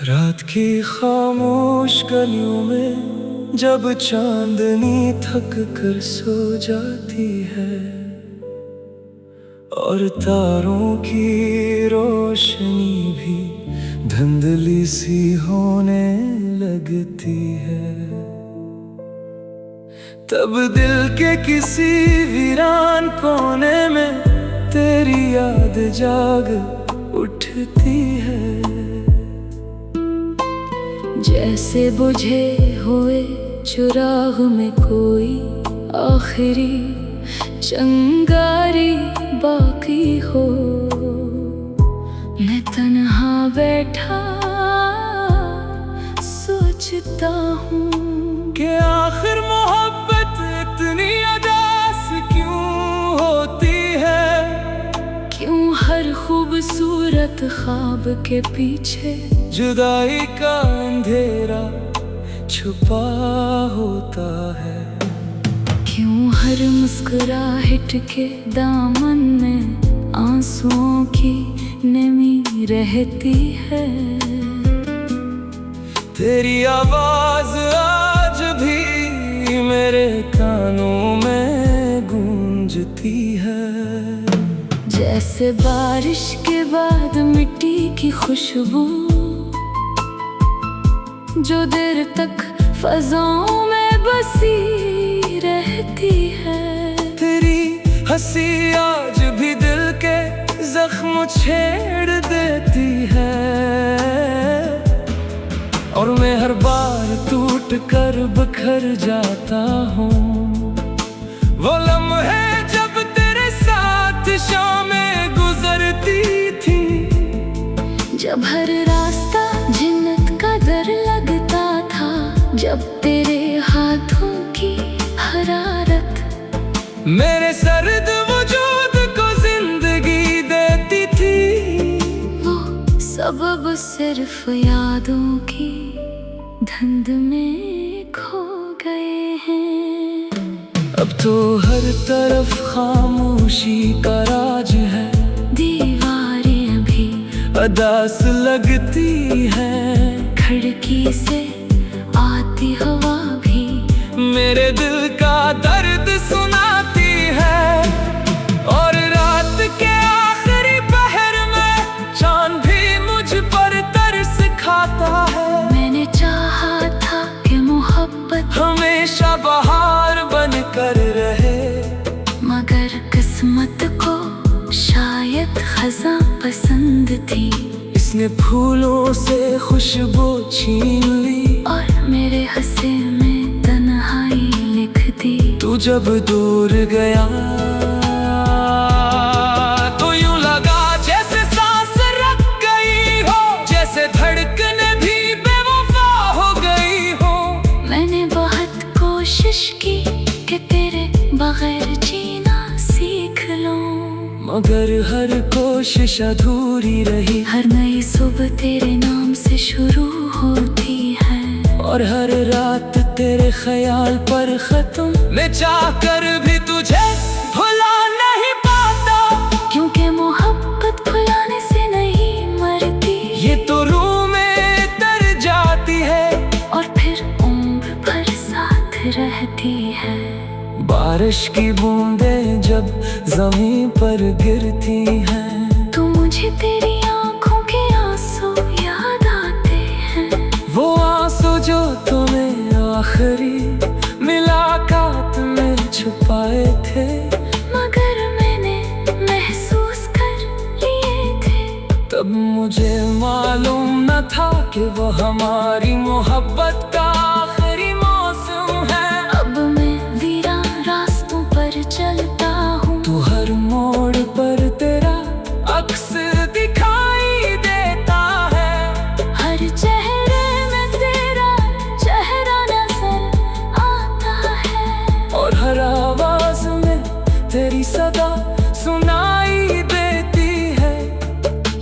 रात की खामोश गलियों में जब चांदनी थक कर सो जाती है और तारों की रोशनी भी धुंधली सी होने लगती है, तब दिल के किसी वीरान कोने में तेरी याद जाग उठती है। जैसे बुझे हुए चिराग में कोई आखिरी चिंगारी बाकी हो, मैं तन्हा बैठा सोचता हूँ कि आखिर मोहब्बत इतनी अदास क्यों होती है, क्यों हर खूबसूरत ख्वाब के पीछे जुदाई का अंधेरा छुपा होता है, क्यों हर मुस्कुराहट के दामन में आंसुओं की नमी रहती है। तेरी आवाज आज भी मेरे कानों में गूंजती है, जैसे बारिश के बाद मिट्टी की खुशबू जो देर तक फज़ाओं में बसी रहती है। तेरी हंसी आज भी दिल के जख्म छेड़ देती है, और मैं हर बार टूट कर बिखर जाता हूँ। वो लम्हे जब तेरे साथ शामें गुजरती थी, जब हर रास्ता जन्नत का दर लगता था, जब तेरे हाथों की हरारत मेरे सर्द वजूद को जिंदगी देती थी। वो सबब सिर्फ यादों की धुंध में खो गए हैं। अब तो हर तरफ खामोशी का राज है, दीवारें भी अदास लगती है, खिड़की से आती हवा भी मेरे दिल का दर्द सुनाती है। और रात के आखिरी पहर में चांद भी मुझ पर तरस खाता है। मैंने चाहा था कि मोहब्बत हमेशा बहार बन कर रहे, मगर किस्मत को शायद खज़ां पसंद थी। इसने फूलों से खुशबू छीन ली और मेरे हंसे में तन्हाई लिख दी। तू जब दूर गया तो यूं लगा जैसे सांस रुक गई हो, जैसे धड़कने भी बेवफा हो गई हो। मैंने बहुत कोशिश की कि तेरे बगैर जीना सीख लूं, मगर हर कोशिश अधूरी रही। हर नई सुबह तेरे नाम से शुरू होती है, और हर रात तेरे ख्याल पर खत्म। मैं चाहकर भी तुझे भुला नहीं पाता, क्योंकि मोहब्बत भुलाने से नहीं मरती। ये तो रूह में तर जाती है और फिर उम्र भर साथ रहती है। बारिश की बूंदें जब ज़मीन पर गिरती हैं, तो मुझे तेरी आंखों के आंसू याद आते हैं। वो आंसू जो तुम्हें आखिरी मुलाकात में छुपाए थे, मगर मैंने महसूस कर लिए थे। तब मुझे मालूम न था कि वो हमारी मोहब्बत का आखिरी मौसम है। अब मैं वीरान रास्तों पर चलता हूँ, तू हर मोड़ पर तेरा अक्स दिखाई देता है। हर चेहरे में तेरा चेहरा नजर आता है, और हर आवाज में तेरी सदा सुनाई देती है।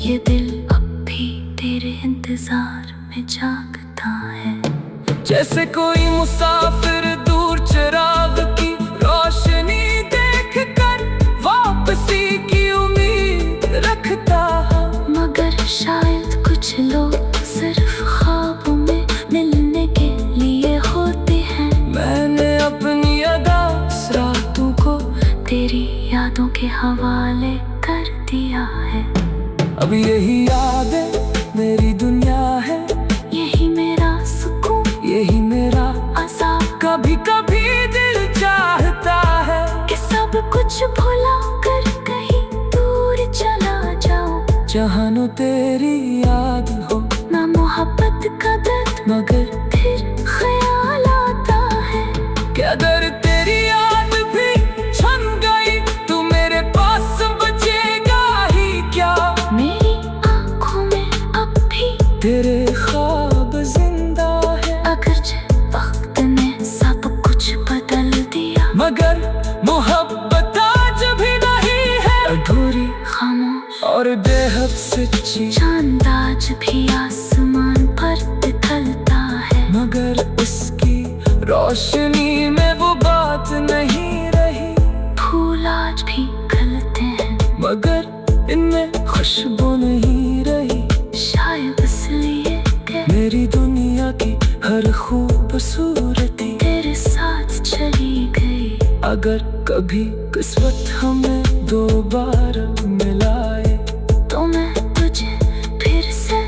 ये दिल अब भी तेरे इंतजार में जागता है। जैसे कोई मुसाफिर दूर चिराग की रोशनी देख कर वापसी की उम्मीद रखता है। मगर शायद कुछ लोग सिर्फ ख्वाबों में मिलने के लिए होते हैं। मैंने अपनी अदा रातों को तेरी यादों के हवाले कर दिया है। अब यही यादें मेरी दुनिया है, यही मेरा सुकून, यही मेरा आज़ाद। कभी कभी दिल चाहता है कि सब कुछ भुला कर कहीं दूर चला जाऊं, जहाँ न तेरी याद हो ना मोहब्बत का दर्द, मगर फिर ख्याल आता है। क्या दर तेरी याद भी छन गई, तू मेरे पास बचेगा ही क्या? मेरी आँखों में अब भी तेरे ख्वाब जिंदा है, अगरचे वक्त ने सब कुछ बदल दिया, मगर मोहब्बत आज भी नहीं है। अधूरी, खामोश और बेहद सच्ची, चांद आज भी आसमान पर निकलता है, मगर उसकी रोशनी में वो बात नहीं रही। फूल आज भी खिलते हैं, मगर इनमें खुशबू नहीं रही। शायद इसलिए कि मेरी दुनिया की हर खूबसूरती तेरे साथ चली गई। अगर कभी किस्मत हमें दोबारा मिलाए, तो मैं तुझे फिर से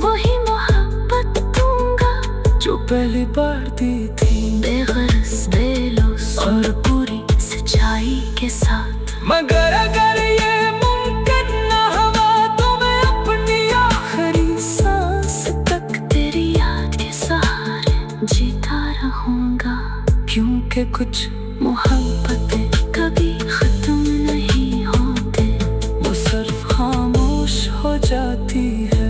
वही मोहब्बत दूंगा जो पहली बार दी थी, बेगरज, बेलौस और पूरी सच्चाई के साथ। मगर अगर ये मुमकिन न हुआ, तो मैं अपनी आखिरी सांस तक तेरी याद के सहारे जीता रहूंगा, क्योंकि कुछ मोहब्बतें कभी खत्म नहीं होते, वो सिर्फ खामोश हो जाती है।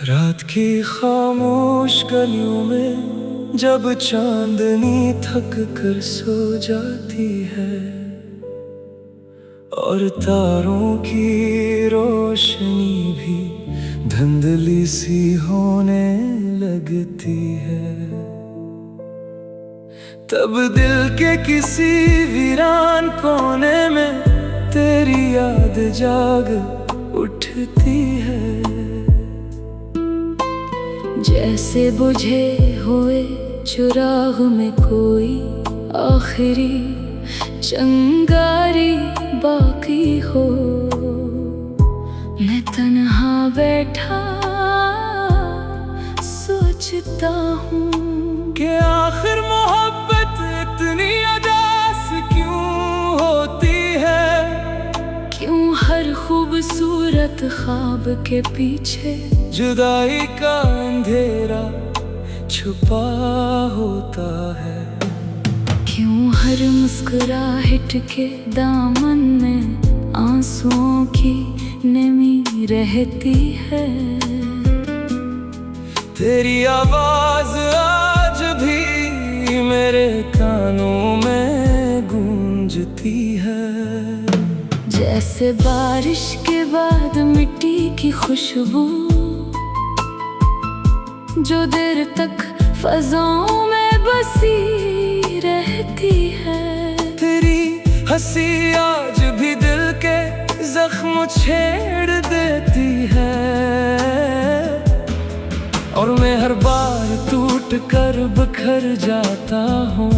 रात की खामोश गलियों में जब चांदनी थक कर सो जाती है, और तारों की रोशनी भी धुंधली सी होने लगती है, तब दिल के किसी वीरान कोने में तेरी याद जाग उठती है। जैसे बुझे हुए चिराग में कोई आखिरी चिंगारी बाकी हो, मैं तन्हा बैठा सोचता हूँ कि आखिर मोहब्बत इतनी अदास क्यों होती है? क्यों हर खूबसूरत ख्वाब के पीछे जुदाई का अंधेरा छुपा होता है? क्यों हर मुस्कुराहट के दामन में आंसुओं की नमी रहती है? तेरी आवाज आज भी मेरे कानों में गूंजती है, जैसे बारिश के बाद मिट्टी की खुशबू जो देर तक फज़ाओं में बसी रहती है। तेरी हंसी आज भी दिल के जख्म छेड़ देती है, और मैं हर बार टूट कर बिखर जाता हूँ।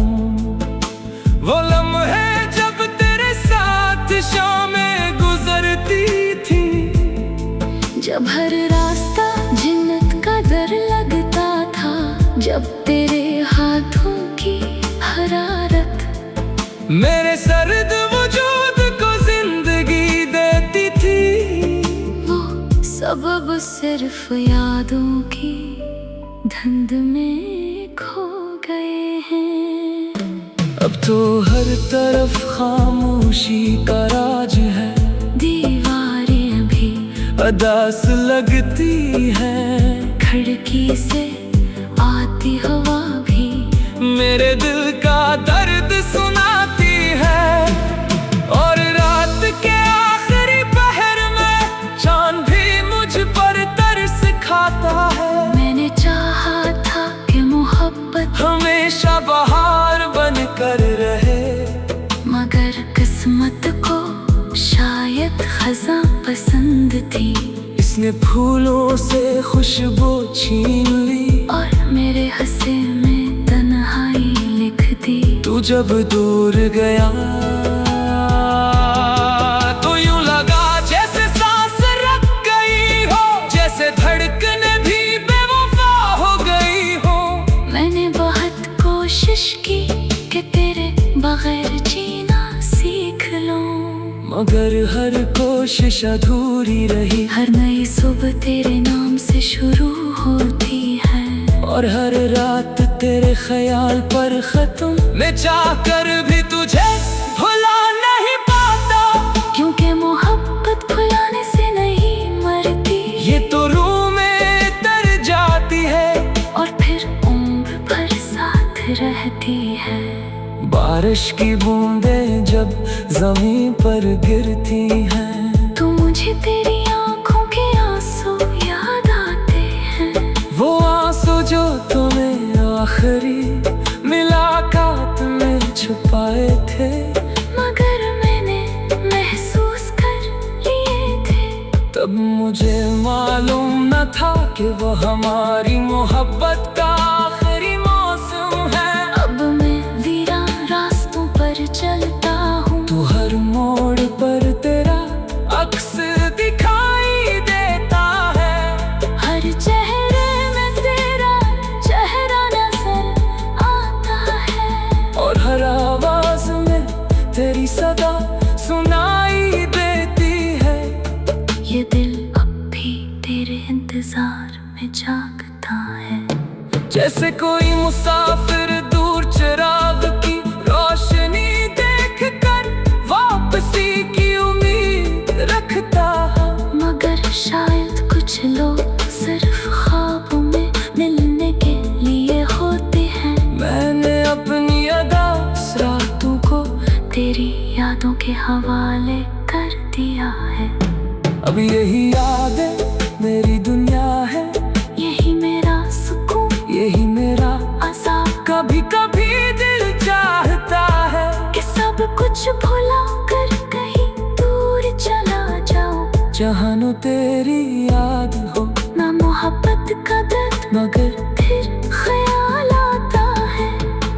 वो लम्हे जब तेरे साथ शामें गुजरती थी, जब हर रास्ता जन्नत का दर लगता था, जब तेरे हाथों की हरारत मेरे सर्द वजूद को जिंदगी देती थी। वो सबब सिर्फ यादों की धुंध में खो गए हैं। अब तो हर तरफ खामोशी का राज है, दीवारें भी अदास लगती है। खिड़की से आती हवा भी मेरे दिल का दर्द सुनाती है। और रात के आखिरी पहर में चांद भी मुझ पर तरस खाता है। मैंने चाहा था कि मोहब्बत हमेशा बहार बन कर रहे, मगर किस्मत को शायद खज़ां पसंद थी। इसने फूलों से खुशबू छीन ली और मेरे हंसे में तन्हाई लिख दी। तू जब दूर गया तो यूं लगा जैसे सांस रुक गई हो, जैसे धड़कने भी बेवफा हो गई हो। मैंने बहुत कोशिश की कि तेरे बगैर जीना सीख लूं, मगर हर कोशिश अधूरी रही। हर नई सुबह तेरे नाम से शुरू होती है, और हर रात तेरे ख्याल पर खत्म। मैं चाहकर भी तुझे भुला नहीं पाता, क्योंकि मोहब्बत भुलाने से नहीं मरती। ये तो रूह में तर जाती है और फिर उम्र भर साथ रहती है। बारिश की बूंदें जब जमीन पर गिरती हैं, तो मुझे तेरी आंखों के आंसू याद आते हैं। वो आंसू जो तुम्हें आखिरी मुलाकात में छुपाए थे, मगर मैंने महसूस कर लिए थे। तब मुझे मालूम न था कि वो हमारी मोहब्बत का आखिरी मौसम है। अब मैं वीरान रास्तों पर चलता हूँ, तू हर मोड़ पर तेरा अक्स दिखाई देता है। हर चेहरे में तेरा चेहरा नजर आता है। और हर आवाज में तेरी सदा सुनाई देती है। ये दिल अब भी तेरे इंतजार में जागता है। जैसे कोई मुसाफिर दूर चिराग की रोशनी देख कर वापसी की उम्मीद रखता है। मगर शायद कुछ लोग सिर्फ ख्वाबों में मिलने के लिए होते हैं। मैंने अपनी अदास रातों को तेरी यादों के हवाले कर दिया है। अब यही यादें मेरी दुनिया है, यही मेरा सुकून, यही मेरा आज़ाद। कभी कभी दिल चाहता है कि सब कुछ भुला कर कहीं दूर चला जाऊं, जहाँ नु तेरी याद हो। ना मोहब्बत का दर्द मगर फिर ख्याल आता है।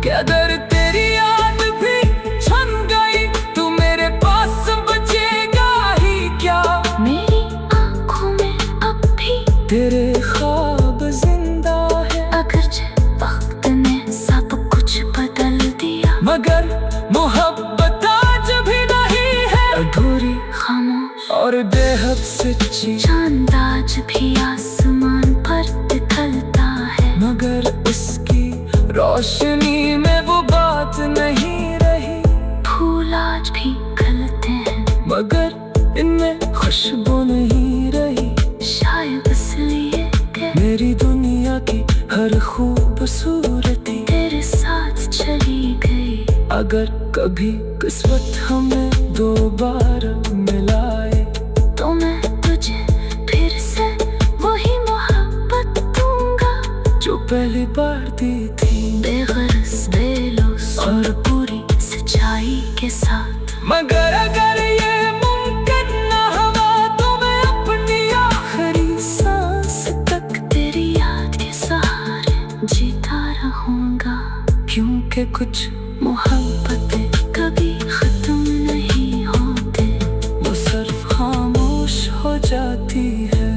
क्या दर तेरी याद भी छन गई, तू मेरे पास बचेगा ही क्या। मेरी आंखों में अब भी तेरे ख्वाब जिंदा है, अगरचे वक्त ने सब कुछ बदल दिया। मगर मोहब्बत आज भी नहीं है, अधूरी खामोश और बेहद सच्ची। चांद आज भी आसमान पर निकलता है, मगर इसकी रोशनी में वो बात नहीं रही। फूल आज भी खिलते हैं, मगर इनमें खुशबू नहीं रही। शायद इसलिए कि मेरी दुनिया की हर खूबसूरती तेरे साथ चली गई। अगर कभी किस्मत हमें दोबारा मिलाए, तो मैं तुझे फिर से वही मोहब्बत दूंगा जो पहली बार दी थी, बेगरज बेलुस और पूरी सच्चाई के साथ। मगर अगर ये मुमकिन न हुआ तो मैं अपनी आखिरी सांस तक तेरी याद के सहारे जीता रहूंगा, क्योंकि कुछ मोहब्बतें कभी खत्म नहीं होते। वो सिर्फ खामोश हो जाती है।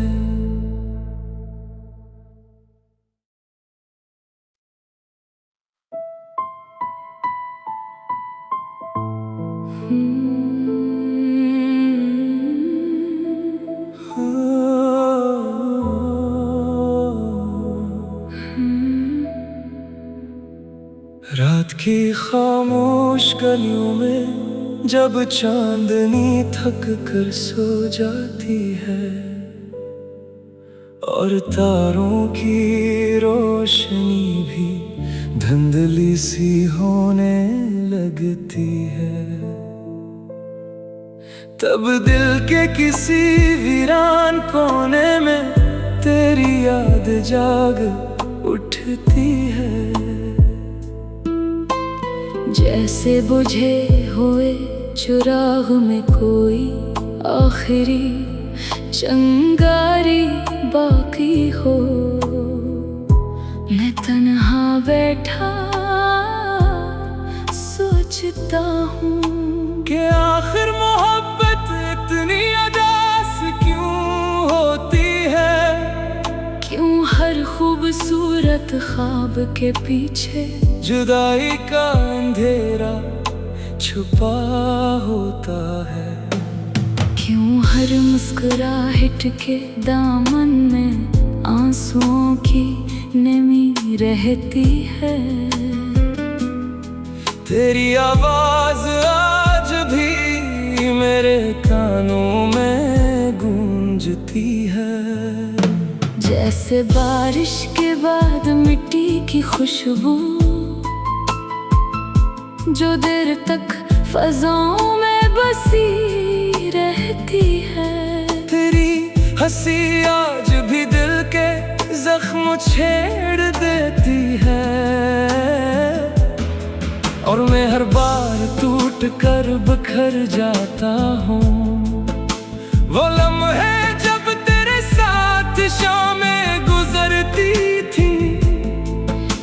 रात की खामोश गलियों में जब चांदनी थक कर सो जाती है, और तारों की रोशनी भी धुंधली सी होने लगती है। तब दिल के किसी वीरान कोने में तेरी याद जाग उठती है। जैसे बुझे हुए चिराग में कोई आखिरी चिंगारी बाकी हो। मैं तन्हा बैठा सोचता हूँ कि आखिर मोहब्बत इतनी अदास क्यों होती है। क्यों हर खूबसूरत ख्वाब के पीछे जुदाई का अंधेरा छुपा होता है। क्यों हर मुस्कुराहट के दामन में आंसुओं की नमी रहती है। तेरी आवाज आज भी मेरे कानों में गूंजती है। जैसे बारिश के बाद मिट्टी की खुशबू जो देर तक फज़ाओं में बसी रहती है। तेरी हंसी आज भी दिल के जख्म छेड़ देती है। और मैं हर बार टूट कर बिखर जाता हूँ। वो लम्हे जब तेरे साथ शामें गुजरती थी।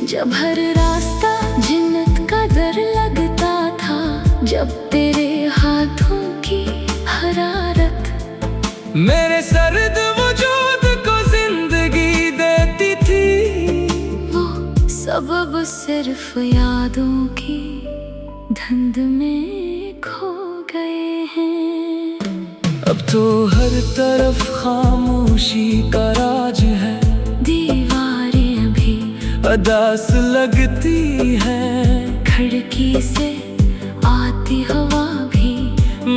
जब हर रास्ता जन्नत का दर लगता था। जब तेरे हाथों की हरारत मेरे सर्द वजूद को जिंदगी देती थी। वो सबब सिर्फ यादों की धुंध में खो गए हैं। अब तो हर तरफ खामोशी का राज है। दीवारें भी अदास लगती है। खिड़की से आती हवा भी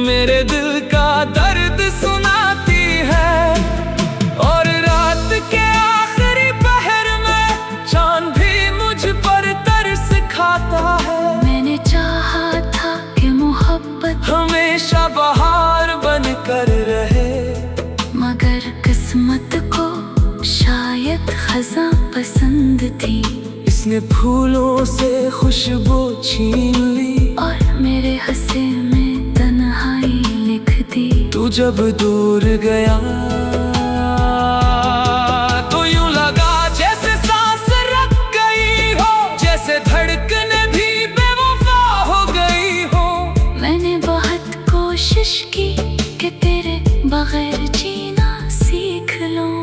मेरे दिल का दर्द सुनाती है। और रात के आखिरी पहर में चांद भी मुझ पर तरस खाता है। मैंने चाहा था कि मोहब्बत हमेशा बहार बन कर रहे। मगर किस्मत को शायद खज़ां पसंद थी। इसने फूलों से खुशबू छीन ली और मेरे हंसे में तन्हाई लिख दी। तू जब दूर गया तो यूं लगा जैसे सांस रुक गई हो। जैसे धड़कने भी बेवफा हो गई हो। मैंने बहुत कोशिश की कि तेरे बगैर जीना सीख लूं।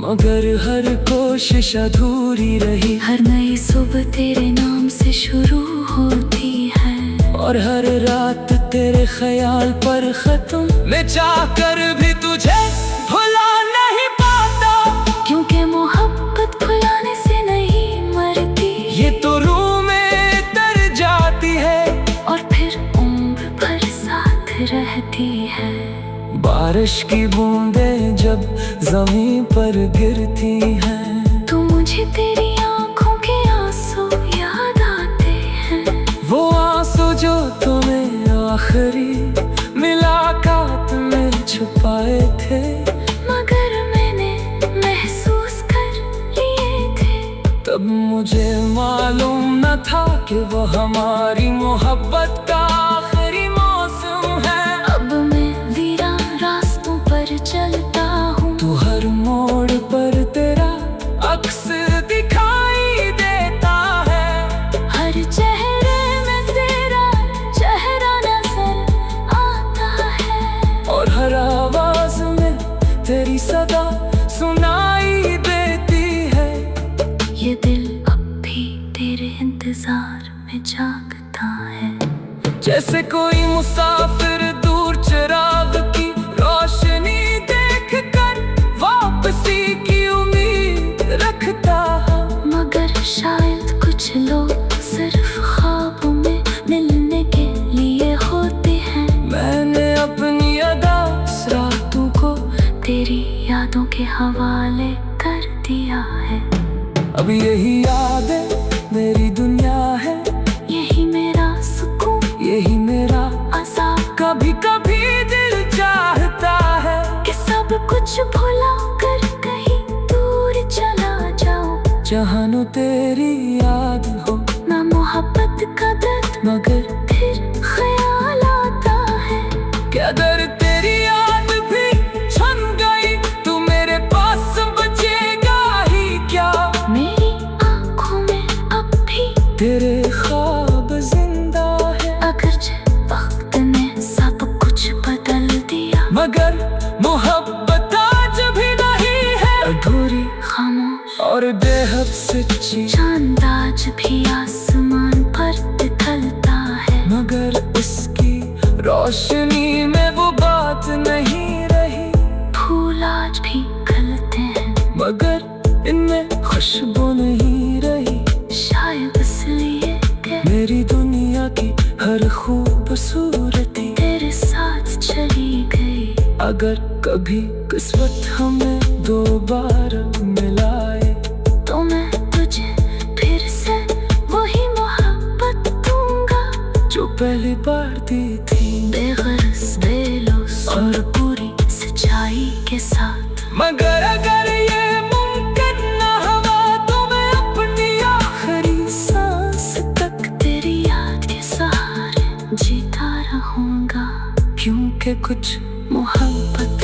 मगर हर कोशिश अधूरी रही। हर नई सुबह तेरे नाम से शुरू होती है। और हर रात तेरे ख्याल पर खत्म। मैं चाहकर भी तुझे भुला नहीं पाता। क्योंकि मोहब्बत भुलाने से नहीं मरती। ये तो रूह में तर जाती है। और फिर उम्र भर साथ रहती है। बारिश की बूंदें जब जमीन पर गिरती हैं। तो मुझे तेरी आंखों के आंसू याद आते हैं। वो आंसू जो तुम्हें आखिरी मुलाकात में छुपाए थे। मगर मैंने महसूस कर लिए थे। तब मुझे मालूम न था कि वो हमारी मोहब्बत का आखिरी मौसम है। अब मैं वीरान रास्तों पर चलता हूँ। तू हर मोड़ पर तेरा अक्स दिखाई देता है। हर चेहरे में तेरा चेहरा नजर आता है। और हर आवाज में तेरी सदा सुनाई देती है। ये दिल अब भी तेरे इंतजार में जागता है। जैसे कोई मुसाफिर दूर चिराग की रोशनी देख कर वापसी की उम्मीद रखता। मगर शायद कुछ लोग सिर्फ ख्वाबों में मिलने के लिए होते हैं। मैंने अपनी अदा रातों को तेरी यादों के हवाले कर दिया है। अब यही यादें मेरी दुनिया है, यही मेरा सुकून, यही मेरा आज़ाद। कभी कभी दिल चाहता है कि सब कुछ भुला कर कहीं दूर चला जाऊं, जहाँ नो तेरी याद हो, ना मोहब्बत का दर्द मगर फिर ख्याल आता है। क्या दर तेरी याद भी छन गई, तू मेरे पास बचेगा ही क्या? मेरी आँखों में अब भी तेरे ख्वाब जिंदा है, अगर वक्त ने सब कुछ बदल दिया, मगर मोहब्बत आज भी नहीं है, अधूरी खामोश और बेहद सच्ची। चांद आज भी आसमान पर निकलता है, मगर उसकी रोशनी में वो बात नहीं रही। फूल आज भी खिलते हैं, मगर इनमें खुशबू नहीं रही। शायद इसलिए कि मेरी दुनिया की हर खूबसूरती तेरे साथ चली गई। अगर कभी किस्मत हमें दोबारा मिलाए, तो मैं तुझे फिर से वही मोहब्बत दूंगा जो पहली बार दी थी, बेगर्ज बेलौस और पूरी सच्चाई के साथ। मगर अगर ये मुमकिन न हुआ, तो मैं अपनी आखिरी सांस तक तेरी याद के सहारे जीता रहूंगा, क्योंकि कुछ मोहब्बत